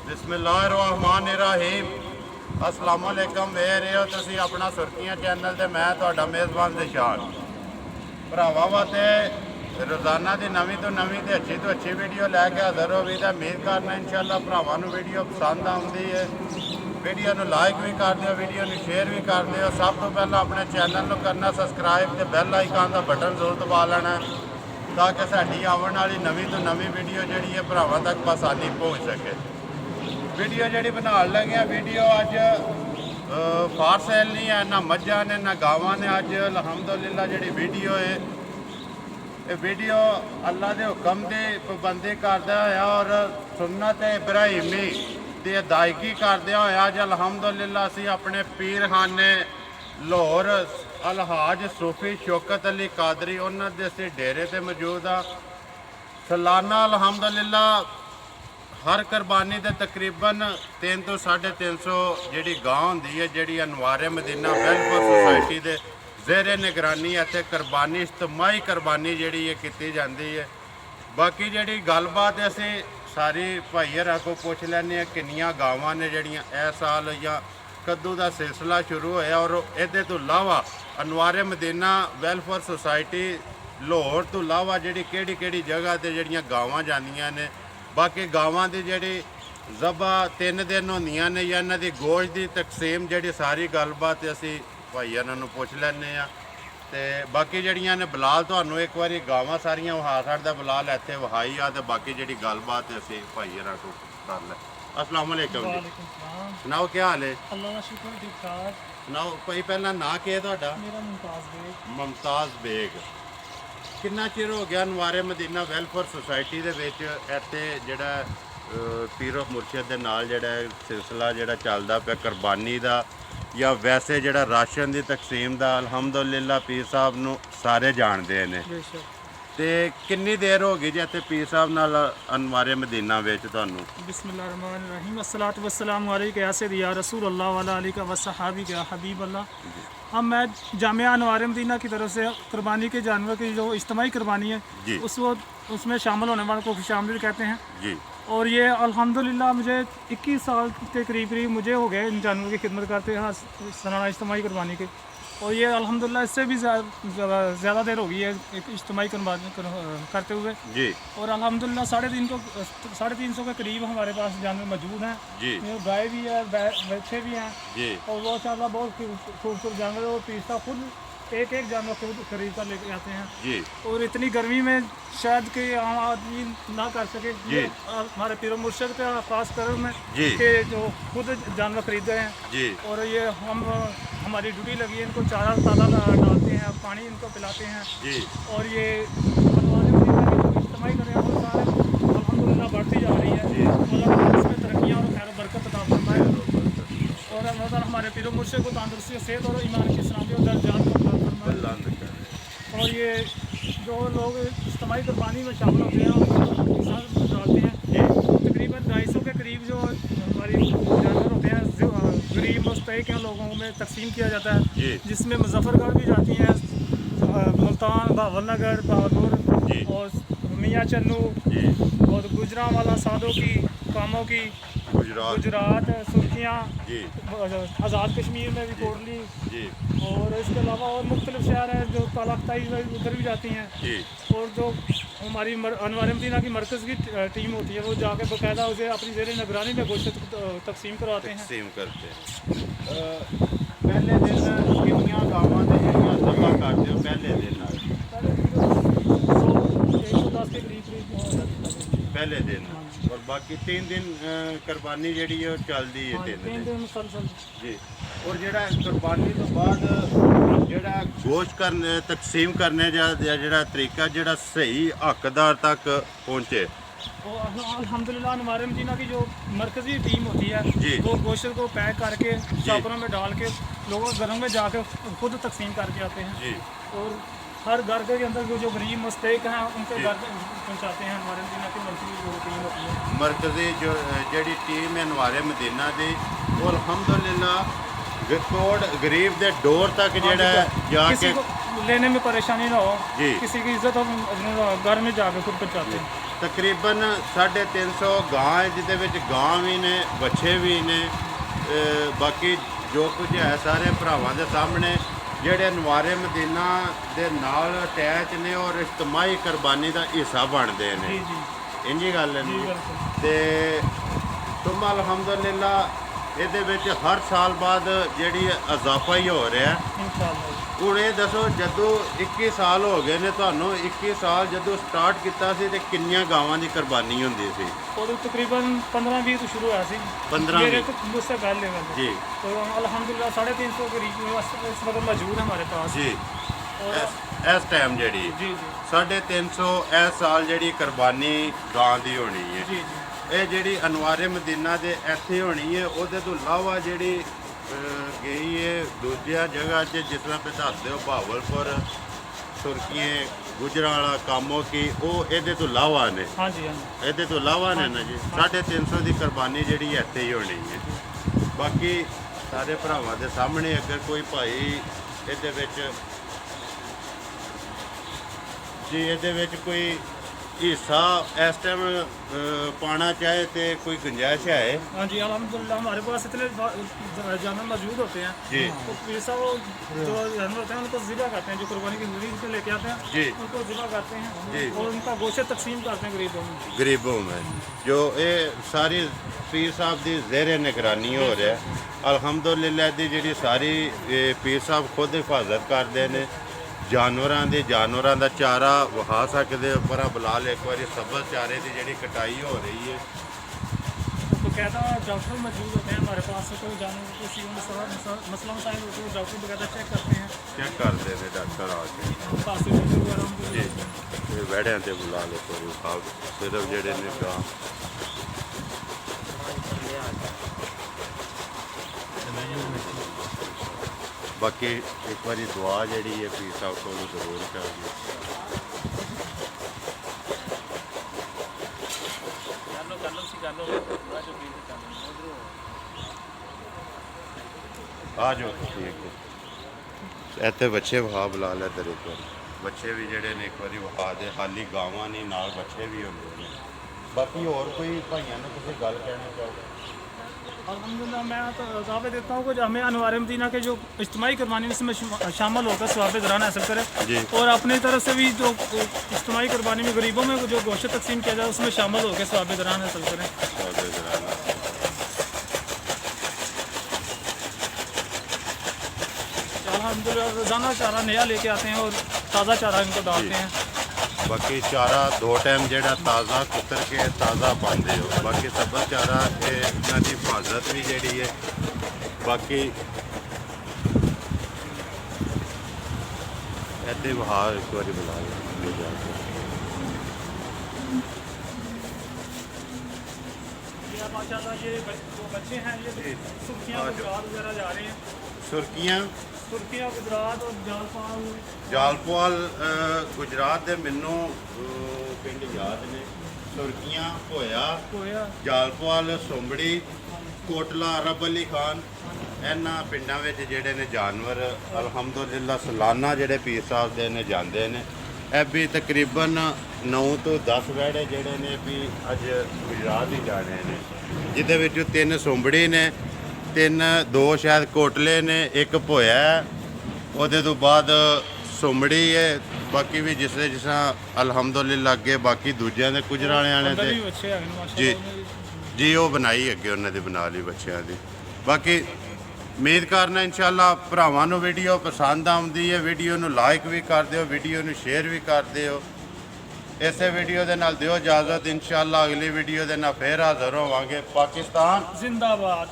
बिस्मिल्लाहिर्रहमानिर्रहीम अस्सलाम वालेकुम। वे रहे हो तुसीं अपना सुर्खियां चैनल ते मैं तुहाडा मेज़बान दिशान भरावां वास्ते रोज़ाना की नवीं तो नवीं ते अच्छी वीडियो लैके हाज़र हो भी। तो उम्मीद करना इंशाअल्लाह भरावां नूं वीडियो पसंद आउंदी है। वीडियो नूं लाइक भी कर दिओ, वीडियो नूं शेयर भी कर दिओ। सब तो पहला अपने चैनल नूं करना सबसक्राइब ते बैल आइकन का बटन जरूर दबा लेना ताकि साडी आवन वाली नवीं तो नवीं वीडियो जिहड़ी है भरावां तक आसानी पहुँच सके। वीडियो जी बना लगे वीडियो अज फार सेल नहीं है, ना मझा ने ना गावां ने। अज अलहमदुलिल्लाह जी वीडियो है ये वीडियो अल्लाह के हुक्म की पाबंदी करदा होया और सुन्नत इब्राहिमी की अदायगी करदे होया अज अलहमदुलिल्लाह असीं अपने पीर खाने लाहौर अलहाज सूफी शौकत अली कादरी उन्हां दे असीं डेरे ते मौजूद हाँ। सालाना अलहमदुलिल्लाह हर कुरबानी के तकरीबन 300 तो 350 जी गांव होंगी है जी अनवारे मदीना वेलफेयर सोसाइटी के जेरे निगरानी इत्थे कुरबानी इज्तमाही कुरबानी जी की जाती है। बाकी जी गलबात असी सारी भाई हरा को पुछ लैने किनिया गावां ने जड़ियाँ इस साल या कद्दू का सिलसिला शुरू होया और ये तो इलावा अनवारे मदीना वेलफेयर सोसाइटी लाहौर तो इलावा जी कि जगह पर जड़ियाँ गावां जांदियां ने। बाकी गावां की जी जबा 3 दिन होंदियां ने या इन्हां दी गोश्त की तकसीम जी सारी गलबात असी भाई इन्हों पुछ लैने आ। ते बाकी जड़ियां ने बिलाल तुहानूं एक बारी गावां सारियां वहा छड्डदा बिलाल इत्थे वहाई आ ते बाकी जी गलबात असी भाई हरा को कर लै। अस्सलाम वालेकुम जी, सुनाओ क्या हाल है? अल्लाह का शुक्र ठीक ठाक। सुनाओ भाई पहला ना के तुहाडा? मेरा मुमताज़ बेग। मुमताज़ बेग। कितना चिर हो गया नवारे मदीना वेलफेयर सोसाइटी दे विच इत्थे जिहड़ा पीरो मुर्शद दे नाल जिहड़ा सिलसिला जिहड़ा चलदा पिया कुरबानी दा या वैसे जिहड़ा राशन दी तकसीम दा? अलहमदुलिल्लाह पीर साहब नूं सारे जानदे ने ते कितनी देर हो गई जी इत्थे पीर साहब नाल अनवारे मदीना विच तुहानूं? बिस्मिल्लाहिर्रहमानिर्रहीम अस्सलातु वस्सलामु अलैका या सय्यदी या रसूल अल्लाह व अला आलिका व सहाबी या हबीब अल्लाह। हम मैं जामिया अनवारे मदीना की तरफ से कुरबानी के जानवर की जो इज्तिमाई कुरबानी है उसमें शामिल होने वालों को खुशामदीद कहते हैं जी। और ये अल्हम्दुलिल्लाह मुझे 21 साल के करीब मुझे हो गए इन जानवरों की खिदमत करते हैं सालाना इज्तिमाई कुरबानी के। और ये अल्हम्दुलिल्लाह इससे भी ज़्यादा देर हो गई है एक इज्तिमाई कुरबानी करते हुए जी। और अल्हम्दुलिल्लाह 350 के करीब हमारे पास जानवर मौजूद हैं जी। गाय भी है, बच्चे भी हैं जी। और वो इंशाअल्लाह बहुत खूबसूरत जानवर और पीर साहब खुद एक जानवर खुद खरीद कर लेके आते हैं जी। और इतनी गर्मी में शायद कि आम आदमी ना कर सके जी। हमारे पीर मुर्शद का खास करम है कि जो खुद जानवर खरीद गए हैं जी। और ये हमारी ड्यूटी लगी है, इनको चारा ताला डालते हैं, पानी इनको पिलाते हैं जी। और ये इज्तिमाई कर रहे हैं वो सारे अल्हम्दुलिल्लाह बढ़ती जा रही है जी। अल्लाह इसमें तरक्कियाँ और खैर बरकत अता फरमाए और अल्लाह हमारे पीर मुर्शद को तंदुरुस्ती, सेहत और ईमान की इस्लामी और दर्जात को और ये जो लोग इज्तिमाई कुरबानी में शामिल होते हैं और डालते हैं तकरीबन 250 के करीब जो हमारी जानवर होते हैं गरीब मुस्तहिक हैं लोगों में तकसीम किया जाता है जिसमें मुजफ्फरगढ़ भी जाती हैं, मुल्तान, भावलनगर, बहादुर और मियाँ चन्नू और गुजरांवाला, सादों की, कामों की, गुजरात, सुर्खियाँ, आज़ाद कश्मीर में भी कोटली और इसके अलावा और मुख्तलिफ शहर हैं जो तालाकताई उधर भी जाती हैं जी। और जो हमारी अनवार मदीना की मरकज़ की टीम होती है वो जाके बाकायदा उसे अपनी ज़ेर निगरानी में गोश्त तकसीम करवाते हैं। पहले दिन कितनियां गावां दे जिहड़ियां ज़बह करदे हो? पहले दिन 110 के करीब पहले दिन और बाकी 3 दिन कुरबानी जी चलती है 3 दिन मुसलसल जी। और जिहड़ा कुरबानी तो बाद जिहड़ा गोश्त करने तकसीम करने जिहड़ा तरीका जिहड़ा सही हकदार तक पहुँचे अल्हम्दुलिल्लाह अनवार मदीना की जो मरकज़ी टीम होती है वो गोश्त को पैक करके चापरों में डाल के लोगों के घरों में जाकर खुद तकसीम करके आते हैं जी। और हर घर के अंदर जो गरीब मुस्तहिक हैं उनके घर पहुँचाते हैं। अनवार मदीना की मरकज़ी जो टीम होती है मरकज़ी जो जी टीम है अनवार मदीना की वो अल्हम्दुलिल्लाह कोट गरीब के डोर तक जिहड़ा जाके लेने में परेशानी ना हो, जी। किसी की इज्जत हम घर में जाके खुद पहुँचाते हैं। ਤਕਰੀਬਨ 350 ਗਾਂ ਹੈ, ਜਿਹਦੇ ਵਿੱਚ ਗਾਂ ਵੀ ਨੇ, ਬੱਚੇ ਵੀ ਨੇ। ਬਾਕੀ ਜੋ ਕੁਝ ਹੈ ਸਾਰੇ ਭਰਾਵਾਂ ਦੇ ਸਾਹਮਣੇ, ਜਿਹੜੇ ਅਨਵਾਰੇ ਮਦੀਨਾ ਦੇ ਨਾਲ ਅਟੈਚ ਨੇ ਔਰ ਇਜਤਮਾਈ ਕੁਰਬਾਨੀ ਦਾ ਹਿੱਸਾ ਬਣਦੇ जी ਨੇ। जी ਇੰਜੀ ਗੱਲ ਹੈ जी ਜੀ। बिल्कुल। ਤੇ ਤੁਮ ਅਲਹਮਦੁਲਿਲਾ ਇਹਦੇ ਵਿੱਚ ਹਰ ਸਾਲ ਬਾਅਦ ਜਿਹੜੀ ਇਜ਼ਾਫਾ ਹੀ ਹੋ ਰਿਹਾ। इंशाअल्लाह। ਹੁਣ ਇਹ ਦੱਸੋ, ਜਦੋਂ 21 ਸਾਲ ਹੋ ਗਏ ਨੇ ਤੁਹਾਨੂੰ, 21 ਸਾਲ ਜਦੋਂ ਸਟਾਰਟ ਕੀਤਾ ਸੀ ਤੇ ਕਿੰਨੀਆਂ ਗਾਵਾਂ ਦੀ ਕੁਰਬਾਨੀ ਹੁੰਦੀ ਸੀ? और तकरीबन 15-20 तो शुरू हुआ सी। 15 मेरे तो मुझसे पहले लेवल जी तो अल्हम्दुलिल्लाह 350 के करीब इस वक्त मौजूद है हमारे पास। ਜੀ। और ਇਸ ਟਾਈਮ ਜਿਹੜੀ जी जी 350 ਇਸ ਸਾਲ ਜਿਹੜੀ ਕੁਰਬਾਨੀ ਗਾਂ ਦੀ ਹੋਣੀ ਹੈ, जी जी ਇਹ ਜਿਹੜੀ ਅਨਵਾਰੇ ਮਦੀਨਾ ਦੇ ਇੱਥੇ ਹੋਣੀ ਹੈ। ਉਹਦੇ ਤੋਂ ਇਲਾਵਾ ਜਿਹੜੀ ਗਈ ਹੈ ਦੂਜੀਆਂ ਜਗ੍ਹਾ 'ਚ, ਜਿਸ ਤਰ੍ਹਾਂ ਤੁਸੀਂ ਦੱਸਦੇ ਹੋ ਬਹਾਵਲਪੁਰ, ਸੁਰਖੀਏ, ਗੁਜਰਾਂਵਾਲਾ, ਕਾਮੋ ਕੀ, ਉਹ ਇਹਦੇ ਤੋਂ ਇਲਾਵਾ ਨੇ। हाँ जी हाँ जी ਇਹਦੇ ਤੋਂ ਇਲਾਵਾ ਨੇ ਨਾ ਜੀ। 350 ਦੀ ਕੁਰਬਾਨੀ ਜਿਹੜੀ ਇੱਥੇ ਹੀ ਹੋਣੀ ਹੈ। ਬਾਕੀ ਸਾਰੇ ਭਰਾਵਾਂ ਦੇ ਸਾਹਮਣੇ, ਅਗਰ ਕੋਈ ਭਾਈ ਇਹਦੇ ਵਿੱਚ ਜੀ ਇਹਦੇ ਵਿੱਚ ਕੋਈ ਹਿੱਸਾ ਇਸ ਟਾਈਮ ਪਾਣਾ ਚਾहे तो कोई गुंजाइश है? हाँ जी अल्हम्दुलिल्लाह हमारे पास इतने जानवर मौजूद होते हैं। जी तो पीर साहब जो जानवर होते हैं उनको ज़िबा करते हैं, जो कुर्बानी की ज़रूरी से लेके आते हैं जी उनको ज़िबा करते जी। हैं और उनका गोश्त तकसीम करते हैं गरीबों में। गरीबों में जो ये सारी पीर साहब की ज़ेरे निगरानी हो रहा है। अल्हम्दुलिल्लाह दी जी सारी पीर साहब खुद हिफाजत करते हैं ਜਾਨਵਰਾਂ ਦਾ ਚਾਰਾ ਵਹਾ ਸਕਦੇ ਹੋ। ਪਰ ਬਲਾਲ ਇੱਕ ਵਾਰੀ ਸਬਜ਼ ਚਾਰੇ ਦੀ ਜਿਹੜੀ ਕਟਾਈ ਹੋ ਰਹੀ ਹੈ। तो कहता डॉक्टर मौजूद होते हैं हमारे पास, तो जानवर किसी मसला मसाइल होते हैं डॉक्टर वगैरह चेक करते हैं। ਚੈੱਕ ਕਰਦੇ ਨੇ ਡਾਕਟਰ ਆ ਕੇ खांसी उल्टी वगैरह उनको ਜੀ। ਇਹ ਵੜਿਆਂ ਤੇ ਬੁਲਾ ਲਓ ਕੋਈ ਖਾਬ ਸਿਰਫ ਜਿਹੜੇ ਨੇ ਗਾਂ ਬਾਕੀ ਇੱਕ ਵਾਰੀ ਦੁਆ ਜਿਹੜੀ ਹੈ ਪੀਰ ਸਾਹਿਬ ਕੋਲੋਂ ਜ਼ਰੂਰ ਕਰਾਂਗੇ। ਆ ਜਾਓ ਤੁਸੀਂ ਇੱਕ ਇੱਥੇ ਬੱਚੇ ਵਹਾ ਬੁਲਾ ਲੈ ਤੇਰੇ ਕੋਲ। ਬੱਚੇ ਵੀ ਜਿਹੜੇ ਨੇ ਇੱਕ ਵਾਰੀ ਵਹਾ ਦੇ, ਖਾਲੀ ਗਾਵਾਂ ਨਹੀਂ ਨਾਲ ਬੱਚੇ ਵੀ ਹੁੰਦੇ ਨੇ। ਬਾਕੀ ਹੋਰ ਕੋਈ ਭਾਈਆਂ ਨੂੰ ਤੁਸੀਂ ਗੱਲ ਕਹਿਣਾ ਚਾਹੋਗੇ? अल्हम्दुलिल्लाह मैं तो दावे देता हूँ कि हमें अनवार मदीना के जो इज्तिमाई कुर्बानी उसमें शामिल होकर सवाब दरान हासिल करें जी। और अपनी तरफ से भी जो इज्तिमाई कुर्बानी में गरीबों में जो गोश्त तकसीम किया जाए उसमें शामिल होकर सवाब दरान हासिल करें। अल्हम्दुलिल्लाह रोज़ाना चारा नया लेके आते हैं और ताज़ा चारा इनको डालते हैं। ਬਾਕੀ ਚਾਰਾ 2 ਟਾਈਮ ਜਿਹੜਾ ਤਾਜ਼ਾ ਕੁਤਰ ਕੇ ਤਾਜ਼ਾ ਪਾਉਂਦੇ ਹੋ। ਬਾਕੀ ਸਬਜ਼ ਚਾਰਾ ਇਹ ਇਹਨਾਂ ਦੀ ਹਿਫਾਜ਼ਤ ਵੀ ਜਿਹੜੀ ਹੈ। ਬਾਕੀ ਇੱਥੇ ਵਹਾ ਇੱਕ ਵਾਰੀ ਬੁਲਾ ਲੈ ਜਾ ਕੇ। ये माशाल्लाह ये जो बच्चे हैं ये सुर्खियाँ गुजरात वगैरह जा रहे हैं। ਸੁਰਖੀਆਂ सुर्खियाँ गुजरात और जालपाल ਜਾਲਪੁਆਲ ਗੁਜਰਾਤ ਦੇ ਮੈਨੂੰ ਪਿੰਡ ਯਾਦ ਨੇ। ਸੁਰਖੀਆਂ, ਹੋਇਆ, कोया ਜਾਲਪੁਆਲ, ਸੁੰਬੜੀ, ਕੋਟਲਾ, ਅਰਬ ਅਲੀ ਖਾਨ, ਇਹਨਾਂ ਪਿੰਡਾਂ ਵਿੱਚ ਜਿਹੜੇ ਨੇ ਜਾਨਵਰ ਅਲਹਮਦੁਲਿਲਾ ਸਾਲਾਨਾ ਜਿਹੜੇ ਪੀਰ ਸਾਹਿਬ ਦੇ ਨੇ ਜਾਂਦੇ ਨੇ। ਇਹ ਵੀ ਤਕਰੀਬਨ 9 ਤੋਂ 10 ਵਹਿੜੇ ਜਿਹੜੇ ਨੇ ਵੀ ਅੱਜ ਗੁਜਰਾਤ ਹੀ ਜਾਣੇ ਨੇ, ਜਿਹਦੇ ਵਿੱਚੋਂ 3 ਸੁੰਬੜੀ ਨੇ, 2 ਸ਼ਾਇਦ ਕੋਟਲੇ ਨੇ, 1 ਭੋਇਆ, ਉਹਦੇ ਤੋਂ ਬਾਅਦ ਸੁੰਬੜੀ ਹੈ। ਬਾਕੀ ਵੀ ਜਿਸ ਤਰ੍ਹਾਂ ਅਲਹਮਦੁਲਿਲਾ ਅੱਗੇ ਬਾਕੀ ਦੂਜਿਆਂ ਦੇ ਗੁਜਰਾਲਿਆਂ ਨੇ अंदर ਤੇ भी बच्चे हैं जी माशाल्लाह। ਜੀ ਉਹ ਬਣਾਈ ਅੱਗੇ ਉਹਨਾਂ ਦੀ ਬਣਾ ਲਈ ਬੱਚਿਆਂ ਦੀ। ਬਾਕੀ ਉਮੀਦ ਕਰਨਾ ਇਨਸ਼ਾਅੱਲਾ ਭਰਾਵਾਂ ਨੂੰ ਵੀਡੀਓ ਪਸੰਦ ਆਉਂਦੀ ਹੈ। ਵੀਡੀਓ ਨੂੰ ਲਾਈਕ ਵੀ ਕਰ ਦਿਓ, ਵੀਡੀਓ ਨੂੰ ਸ਼ੇਅਰ ਵੀ ਕਰ ਦਿਓ। ਇਸੇ ਵੀਡੀਓ ਦੇ ਨਾਲ ਦਿਓ ਇਜਾਜ਼ਤ। ਇਨਸ਼ਾਅੱਲਾ ਅਗਲੀ ਵੀਡੀਓ ਦੇ ਨਾਲ ਫੇਰ ਹਾਜ਼ਰ ਹੋਵਾਂਗੇ। ਪਾਕਿਸਤਾਨ जिंदाबाद।